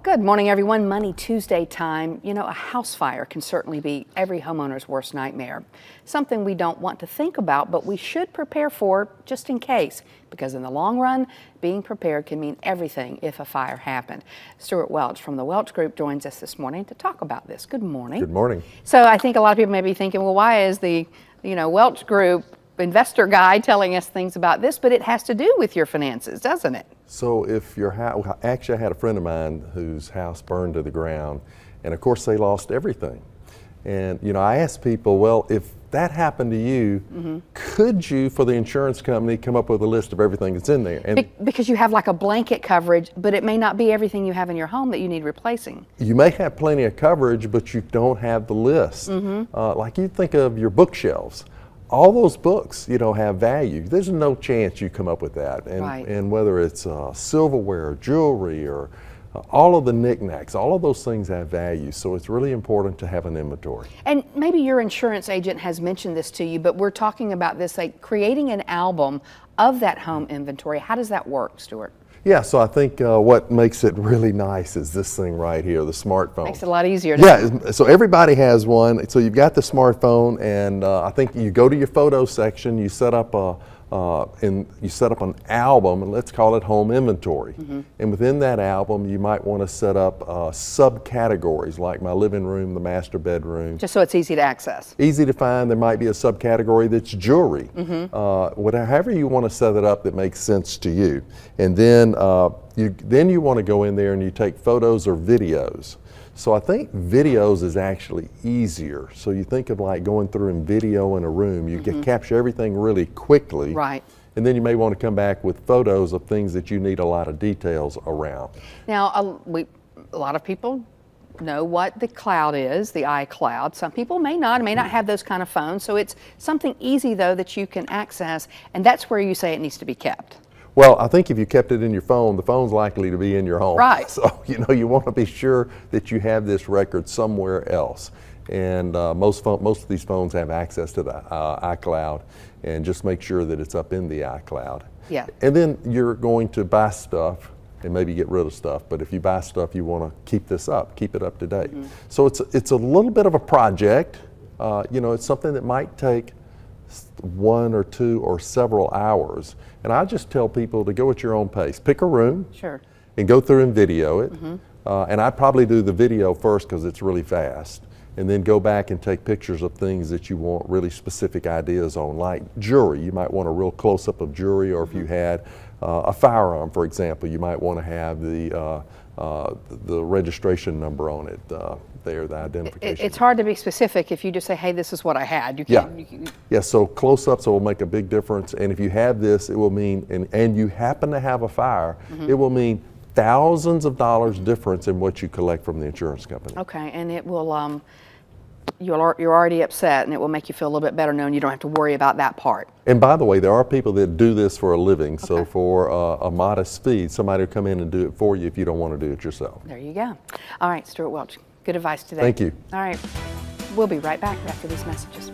Good morning, everyone. Money Tuesday time. You know, a house fire can certainly be every homeowner's worst nightmare. Something we don't want to think about, but we should prepare for just in case, because in the long run, being prepared can mean everything if a fire happened. Stuart Welch from the Welch Group joins us this morning to talk about this. Good morning. Good morning. So I think a lot of people may be thinking, well, why is the Welch Group investor guy telling us things about this? But it has to do with your finances, doesn't it? So if your house, actually I had a friend of mine whose house burned to the ground, and of course they lost everything. And I asked people, well, if that happened to you, could you, for the insurance company, come up with a list of everything that's in there? And because you have like a blanket coverage, but it may not be everything you have in your home that you need replacing. you may have plenty of coverage, but you don't have the list. Like you think of your bookshelves. All those books, have value. There's no chance you come up with that. And, Right. and whether it's silverware, jewelry, or all of the knickknacks, all of those things have value. So it's really important to have an inventory. And maybe your insurance agent has mentioned this to you, but we're talking about this, like creating an album of that home inventory. How does that work, Stuart? Yeah, so I think what makes it really nice is this thing right here, the smartphone. Makes it a lot easier to Yeah, so everybody has one. So you've got the smartphone, and I think you go to your photo section, you set up an album, and let's call it home inventory. And within that album, you might want to set up subcategories like my living room, the master bedroom. just so it's easy to access. Easy to find. There might be a subcategory that's jewelry. However you want to set it up that makes sense to you. And then you want to go in there and you take photos or videos. So I think videos is actually easier. So you think of like going through and video in a room. You can capture everything really quickly. Right. And then you may want to come back with photos of things that you need a lot of details around. Now, a lot of people know what the cloud is, the iCloud. Some people may not have those kind of phones. So it's something easy, though, that you can access. And that's where you say it needs to be kept. Well, I think if you kept it in your phone, the phone's likely to be in your home. Right. So, you want to be sure that you have this record somewhere else. And most of these phones have access to the iCloud, and just make sure that it's up in the iCloud. Yeah. And then you're going to buy stuff and maybe get rid of stuff. But if you buy stuff, you want to keep this up, keep it up to date. So it's a little bit of a project. It's something that might take 1 or 2 or several hours. And I just tell people to go at your own pace. Pick a room. Sure. And go through and video it. And I probably do the video first because it's really fast. And then go back and take pictures of things that you want really specific ideas on, like jewelry. You might want a real close-up of jewelry, or if you had a firearm, for example, you might want to have the registration number on it. The identification. It's hard to be specific if you just say, hey, this is what I had. You can't, Yeah, so close-ups will make a big difference. And if you have this, it will mean, and you happen to have a fire, it will mean thousands of dollars difference in what you collect from the insurance company. Okay, and it will, you're already upset, and it will make you feel a little bit better knowing you don't have to worry about that part. And by the way, there are people that do this for a living. So for a modest fee, somebody will come in and do it for you if you don't want to do it yourself. There you go. All right, Stuart Welch, good advice today. Thank you. All right, we'll be right back after these messages.